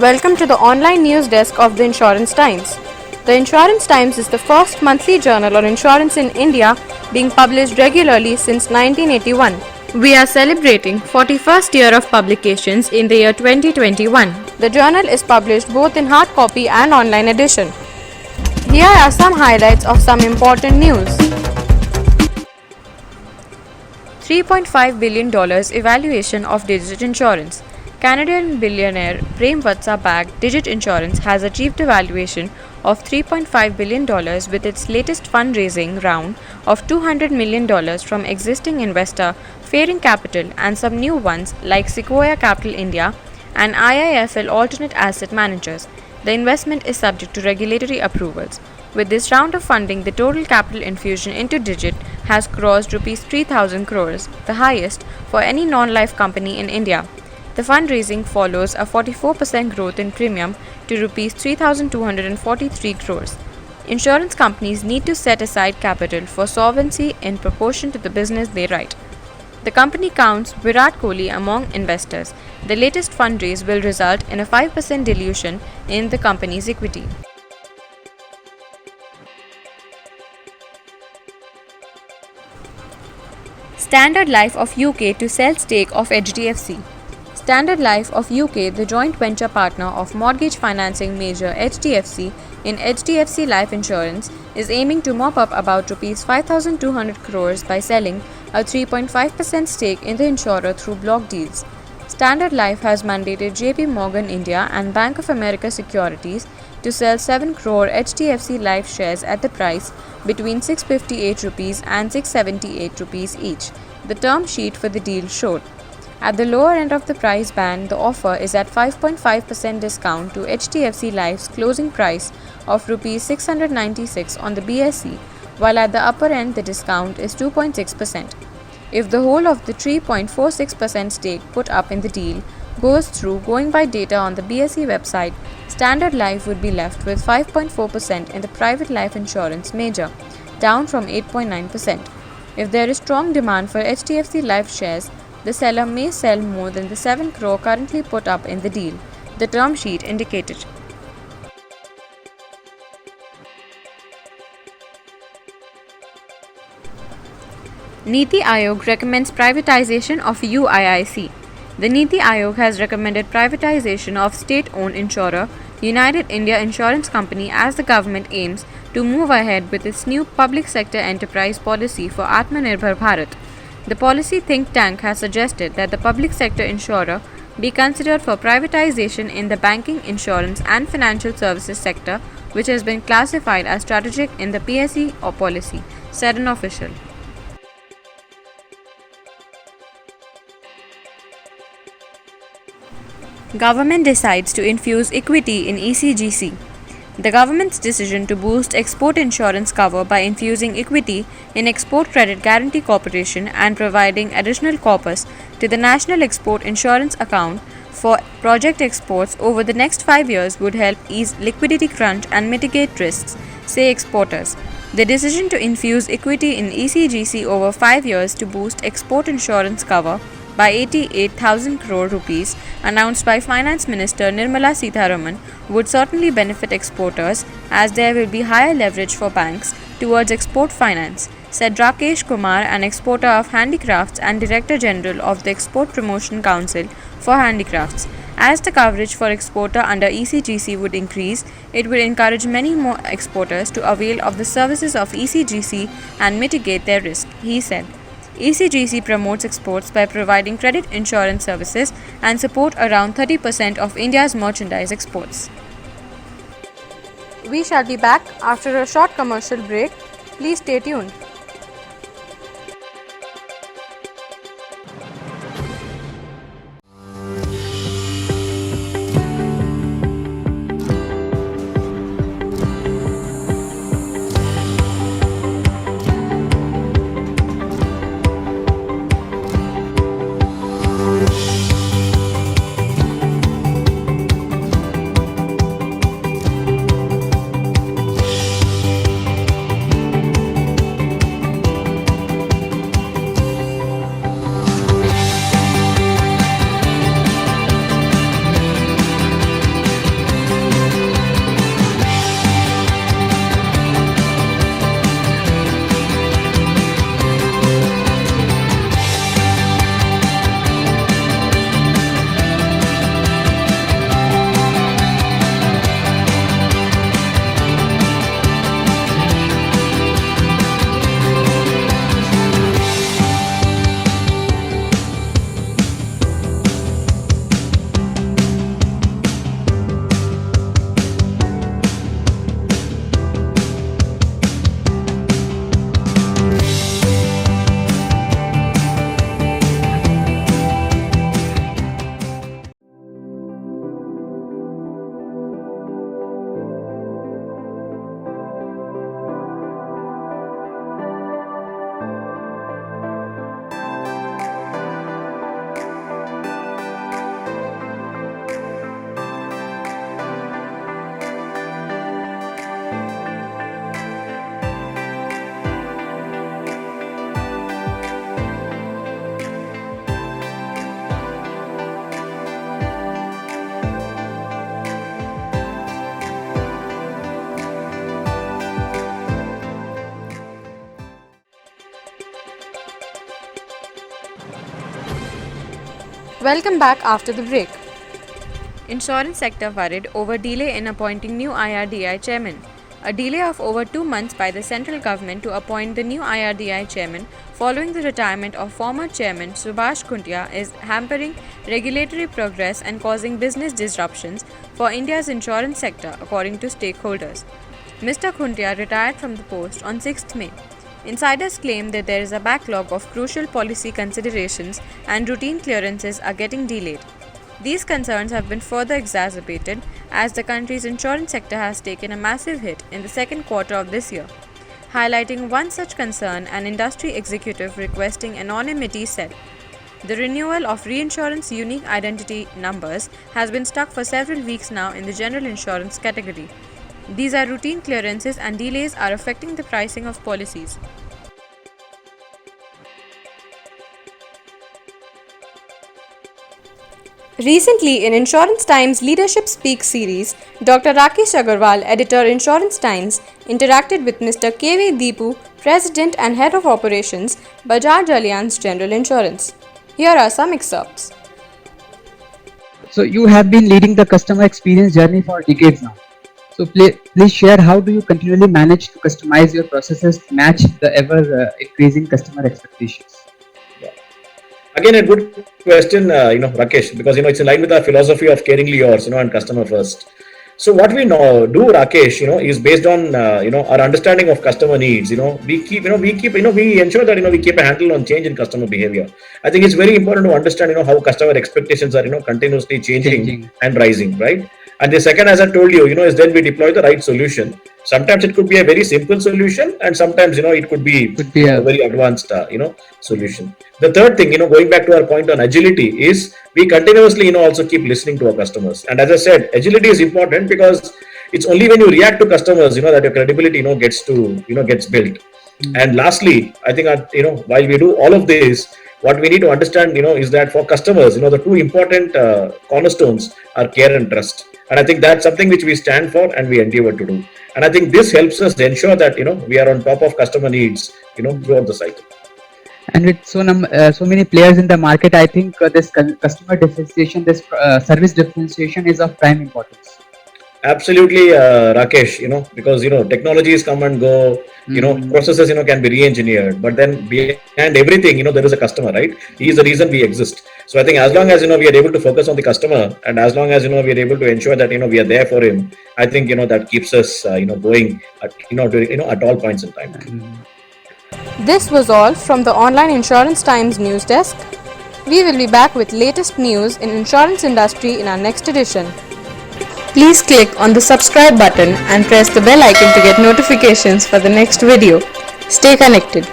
Welcome to the online news desk of the Insurance Times. The Insurance Times is the first monthly journal on insurance in India, being published regularly since 1981. We are celebrating 41st year of publications in the year 2021. The journal is published both in hard copy and online edition. Here are some highlights of some important news. $3.5 billion evaluation of Digit Insurance. Canadian billionaire Prem Vatsa-backed Digit Insurance has achieved a valuation of $3.5 billion with its latest fundraising round of $200 million from existing investor Fairing Capital and some new ones like Sequoia Capital India and IIFL Alternate Asset Managers. The investment is subject to regulatory approvals. With this round of funding, the total capital infusion into Digit has crossed Rs 3,000 crores, the highest for any non-life company in India. The fundraising follows a 44% growth in premium to Rs 3,243 crores. Insurance companies need to set aside capital for solvency in proportion to the business they write. The company counts Virat Kohli among investors. The latest fundraise will result in a 5% dilution in the company's equity. Standard Life of UK to sell stake of HDFC. Standard Life of UK, the joint venture partner of mortgage financing major HDFC in HDFC Life Insurance, is aiming to mop up about Rs 5,200 crores by selling a 3.5% stake in the insurer through block deals. Standard Life has mandated JP Morgan India and Bank of America Securities to sell 7 crore HDFC Life shares at the price between 658 rupees and 678 rupees each, the term sheet for the deal showed. At the lower end of the price band, the offer is at 5.5% discount to HDFC Life's closing price of Rs 696 on the BSE, while at the upper end the discount is 2.6%. If the whole of the 3.46% stake put up in the deal goes through, going by data on the BSE website, Standard Life would be left with 5.4% in the private life insurance major, down from 8.9%. If there is strong demand for HDFC Life shares, the seller may sell more than the 7 crore currently put up in the deal, the term sheet indicated. Niti Aayog recommends privatization of UIIC. The Niti Aayog has recommended privatization of state-owned insurer United India Insurance Company as the government aims to move ahead with its new public sector enterprise policy for Atmanirbhar Bharat. The policy think tank has suggested that the public sector insurer be considered for privatization in the banking, insurance and financial services sector, which has been classified as strategic in the PSE or policy, said an official. Government decides to infuse equity in ECGC. The government's decision to boost export insurance cover by infusing equity in Export Credit Guarantee Corporation and providing additional corpus to the National Export Insurance Account for project exports over the next 5 years would help ease liquidity crunch and mitigate risks, say exporters. The decision to infuse equity in ECGC over 5 years to boost export insurance cover by 88,000 crore rupees, announced by Finance Minister Nirmala Sitharaman, would certainly benefit exporters as there will be higher leverage for banks towards export finance, said Rakesh Kumar, an exporter of handicrafts and Director General of the Export Promotion Council for Handicrafts. As the coverage for exporter under ECGC would increase, it would encourage many more exporters to avail of the services of ECGC and mitigate their risk, he said. ECGC promotes exports by providing credit insurance services and support around 30% of India's merchandise exports. We shall be back after a short commercial break. Please stay tuned. Welcome back after the break. Insurance sector worried over delay in appointing new IRDAI chairman. A delay of over 2 months by the central government to appoint the new IRDAI chairman following the retirement of former chairman Subhash Khuntia is hampering regulatory progress and causing business disruptions for India's insurance sector, according to stakeholders. Mr. Khuntia retired from the post on 6th May. Insiders claim that there is a backlog of crucial policy considerations and routine clearances are getting delayed. These concerns have been further exacerbated as the country's insurance sector has taken a massive hit in the second quarter of this year. Highlighting one such concern, an industry executive requesting anonymity said, "The renewal of reinsurance unique identity numbers has been stuck for several weeks now in the general insurance category. These are routine clearances and delays are affecting the pricing of policies." Recently, in Insurance Times Leadership Speak series, Dr. Rakesh Agarwal, editor Insurance Times, interacted with Mr. K.V. Deepu, President and Head of Operations, Bajaj Allianz General Insurance. Here are some excerpts. So you have been leading the customer experience journey for decades now. So please share, how do you continually manage to customize your processes to match the ever increasing customer expectations? Again, a good question, Rakesh, because, it's in line with our philosophy of caringly yours, and customer first. So what we know, do, Rakesh, is based on, our understanding of customer needs. We ensure that, we keep a handle on change in customer behavior. I think it's very important to understand, how customer expectations are, continuously changing and rising, right? And the second, as I told you, is then we deploy the right solution. Sometimes it could be a very simple solution, and sometimes, it could be a very advanced, solution. The third thing, going back to our point on agility, is we continuously, also keep listening to our customers. And as I said, agility is important because it's only when you react to customers, that your credibility, gets built. And lastly, I think, while we do all of this, what we need to understand, is that for customers, the two important cornerstones are care and trust. And I think that's something which we stand for and we endeavor to do. And I think this helps us ensure that, we are on top of customer needs, throughout the cycle. And with so many players in the market, I think this customer differentiation, this service differentiation is of prime importance. Absolutely, Rakesh, because, technologies come and go, processes, can be re-engineered, but then behind everything, there is a customer, right? He is the reason we exist. So I think as long as, we are able to focus on the customer, and as long as, we are able to ensure that, we are there for him, I think, that keeps us, going at all points in time. This was all from the Online Insurance Times news desk. We will be back with latest news in insurance industry in our next edition. Please click on the subscribe button and press the bell icon to get notifications for the next video. Stay connected.